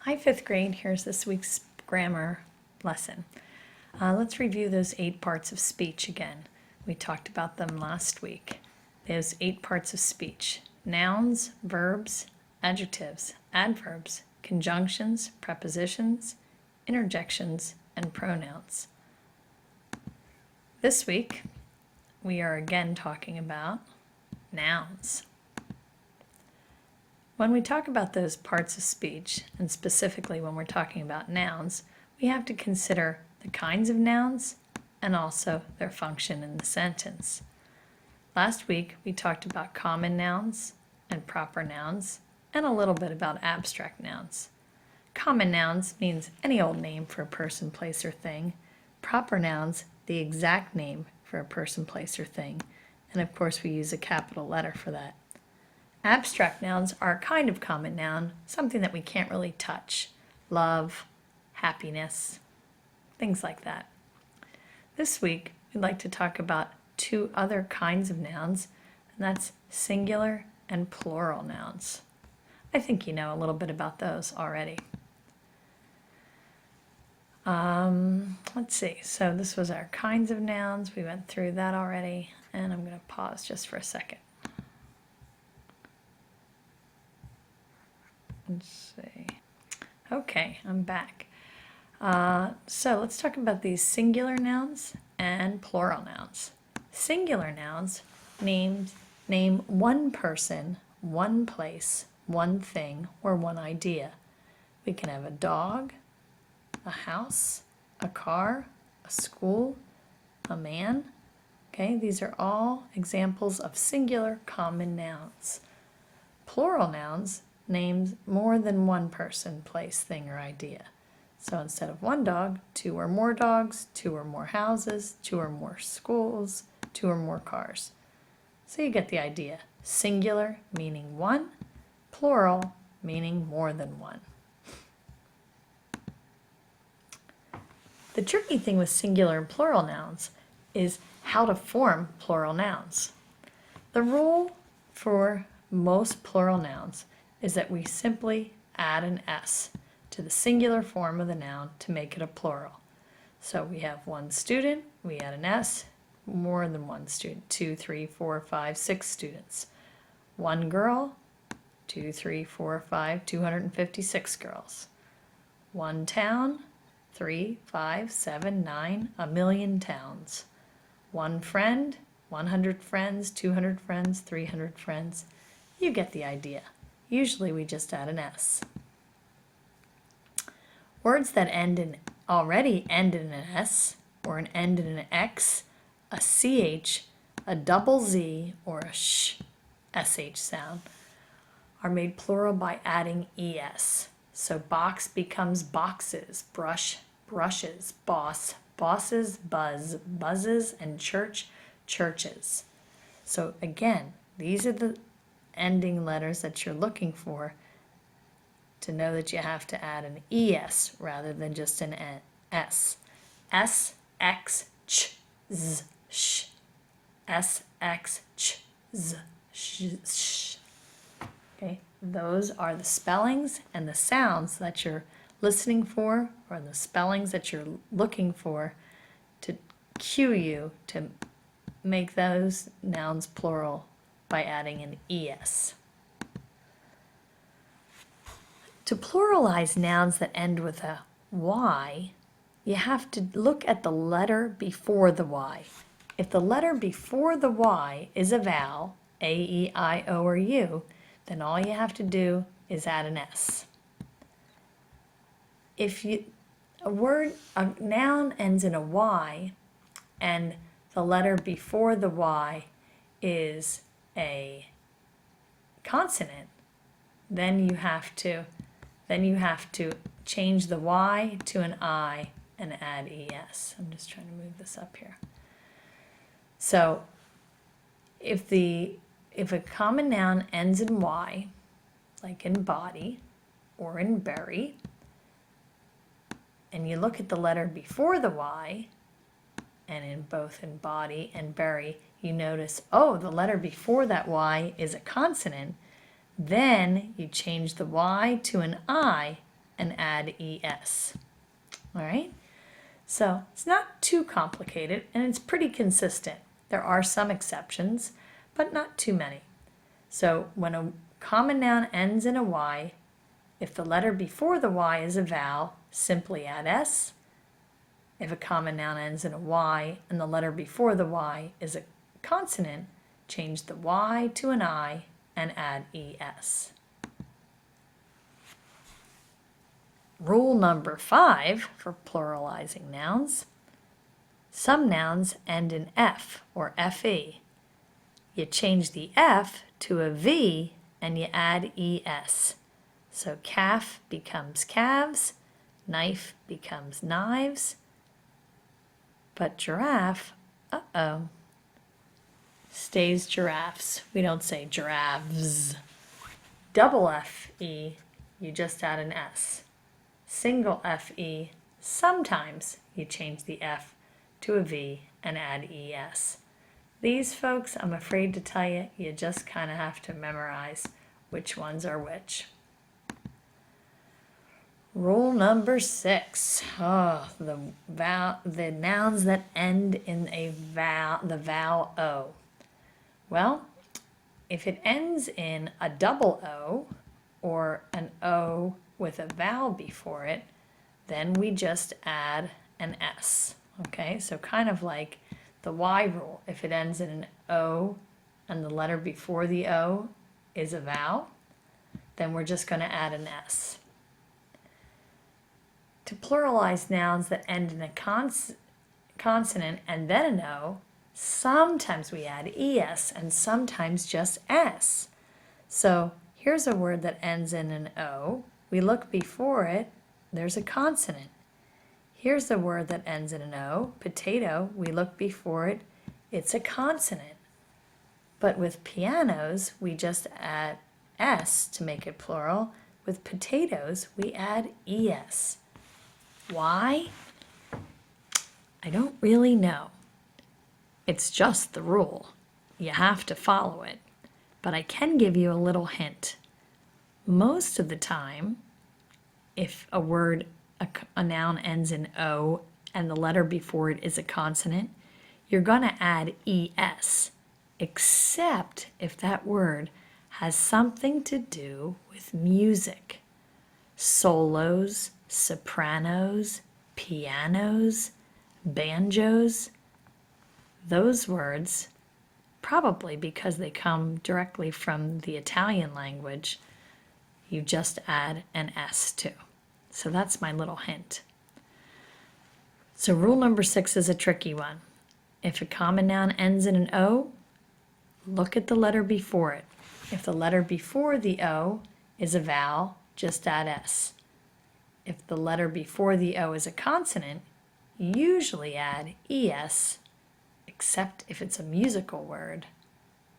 Hi, fifth grade. Here's this week's grammar lesson. Let's review those 8 parts of speech again. We talked about them last week. Those 8 parts of speech: nouns, verbs, adjectives, adverbs, conjunctions, prepositions, interjections, and pronouns. This week, we are again talking about nouns. When we talk about those parts of speech, and specifically when we're talking about nouns, we have to consider the kinds of nouns and also their function in the sentence. Last week, we talked about common nouns and proper nouns, and a little bit about abstract nouns. Common nouns means any old name for a person, place, or thing. Proper nouns, the exact name for a person, place, or thing. And of course, we use a capital letter for that. Abstract nouns are a kind of common noun, something that we can't really touch. Love, happiness, things like that. This week, we'd like to talk about 2 other kinds of nouns, and that's singular and plural nouns. I think you know a little bit about those already. Let's see. So this was our kinds of nouns. We went through that already, and I'm going to pause just for a second. Let's see. Okay, I'm back. So let's talk about these singular nouns and plural nouns. Singular nouns name one person, one place, one thing, or one idea. We can have a dog, a house, a car, a school, a man. Okay, these are all examples of singular common nouns. Plural nouns names more than one person, place, thing, or idea. So instead of one dog, 2 or more dogs, 2 or more houses, 2 or more schools, 2 or more cars. So you get the idea. Singular meaning one, plural meaning more than one. The tricky thing with singular and plural nouns is how to form plural nouns. The rule for most plural nouns is that we simply add an S to the singular form of the noun to make it a plural. So we have 1 student, we add an S, more than 1 student, 2, 3, 4, 5, 6 students. 1 girl, 2, 3, 4, 5, 256 girls. 1 town, 3, 5, 7, 9, a million towns. 1 friend, 100 friends, 200 friends, 300 friends. You get the idea. Usually we just add an S. Words that already end in an S, or end in an X, a CH, a double Z, or a SH sound, are made plural by adding ES. So box becomes boxes, brush, brushes, boss, bosses, buzz, buzzes, and church, churches. So again, these are the ending letters that you're looking for to know that you have to add an ES rather than just an S. S, X, Ch, Z, Sh. S, X, Ch, Z, Sh. Okay, those are the spellings and the sounds that you're listening for, or the spellings that you're looking for to cue you to make those nouns plural by adding an ES. To pluralize nouns that end with a Y, you have to look at the letter before the Y. If the letter before the Y is a vowel, A, E, I, O, or U, then all you have to do is add an S. If a noun ends in a Y and the letter before the Y is a consonant, then you have to change the Y to an I and add ES. I'm just trying to move this up here. So if a common noun ends in Y, like in body or in berry, and you look at the letter before the Y, and in both in body and berry, you notice, oh, the letter before that Y is a consonant, then you change the Y to an I and add es. All right? So it's not too complicated and it's pretty consistent. There are some exceptions, but not too many. So when a common noun ends in a y, if the letter before the y is a vowel, simply add s. If a common noun ends in a y and the letter before the y is a consonant, change the y to an I and add es. Rule number 5 for pluralizing nouns. Some nouns end in f or fe. You change the f to a v and you add es. So calf becomes calves, knife becomes knives, but giraffe, stays giraffes. We don't say giraffes. Double fe, you just add an s. Single fe, sometimes you change the f to a v and add es. These folks, I'm afraid to tell you, you just kind of have to memorize which ones are which. Rule number 6. The nouns that end in the vowel o. Well, if it ends in a double o or an o with a vowel before it, then we just add an s. Okay, so kind of like the Y rule. If it ends in an O and the letter before the O is a vowel, then we're just going to add an S. To pluralize nouns that end in a consonant and then an O, sometimes we add es and sometimes just s. So here's a word that ends in an O. We look before it, there's a consonant. Here's a word that ends in an O, potato. We look before it, it's a consonant. But with pianos, we just add s to make it plural. With potatoes, we add es. Why? I don't really know. It's just the rule. You have to follow it. But I can give you a little hint. Most of the time, if a noun ends in O and the letter before it is a consonant, you're going to add es, except if that word has something to do with music. Solos, sopranos, pianos, banjos. Those words, probably because they come directly from the Italian language, you just add an s to. So that's my little hint. So rule number 6 is a tricky one. If a common noun ends in an O, look at the letter before it. If the letter before the O is a vowel, just add s. If the letter before the O is a consonant, usually add es, except if it's a musical word,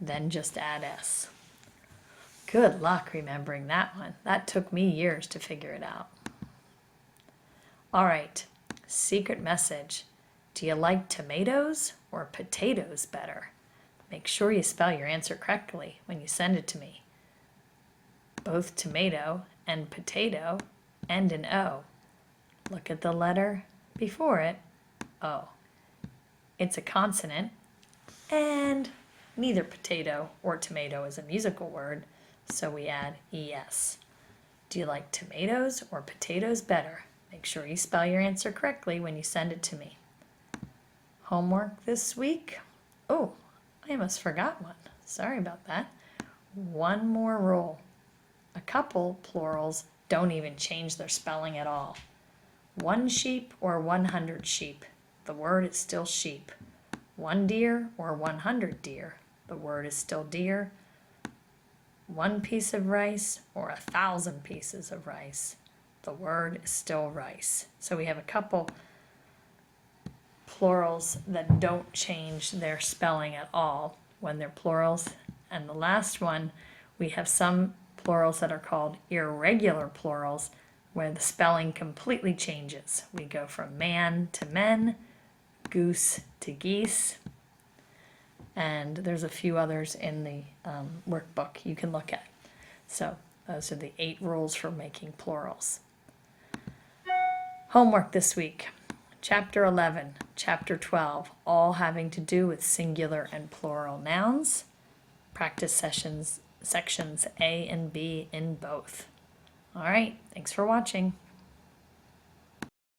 then just add s. Good luck remembering that one. That took me years to figure it out. All right, secret message. Do you like tomatoes or potatoes better? Make sure you spell your answer correctly when you send it to me. Both tomato and potato end in O. Look at the letter before it, O. It's a consonant, and neither potato or tomato is a musical word, so we add es. Do you like tomatoes or potatoes better? Make sure you spell your answer correctly when you send it to me. Homework this week. Oh, I almost forgot one. Sorry about that. One more rule. A couple plurals don't even change their spelling at all. 1 sheep or 100 sheep, the word is still sheep. 1 deer or 100 deer, the word is still deer. 1 piece of rice or 1,000 pieces of rice, the word is still rice. So we have a couple plurals that don't change their spelling at all when they're plurals. And the last one, we have some plurals that are called irregular plurals, where the spelling completely changes. We go from man to men, goose to geese, and there's a few others in the workbook you can look at. So those are the 8 rules for making plurals. Homework this week. Chapter 11, Chapter 12, all having to do with singular and plural nouns. Practice sections A and B in both. All right, thanks for watching.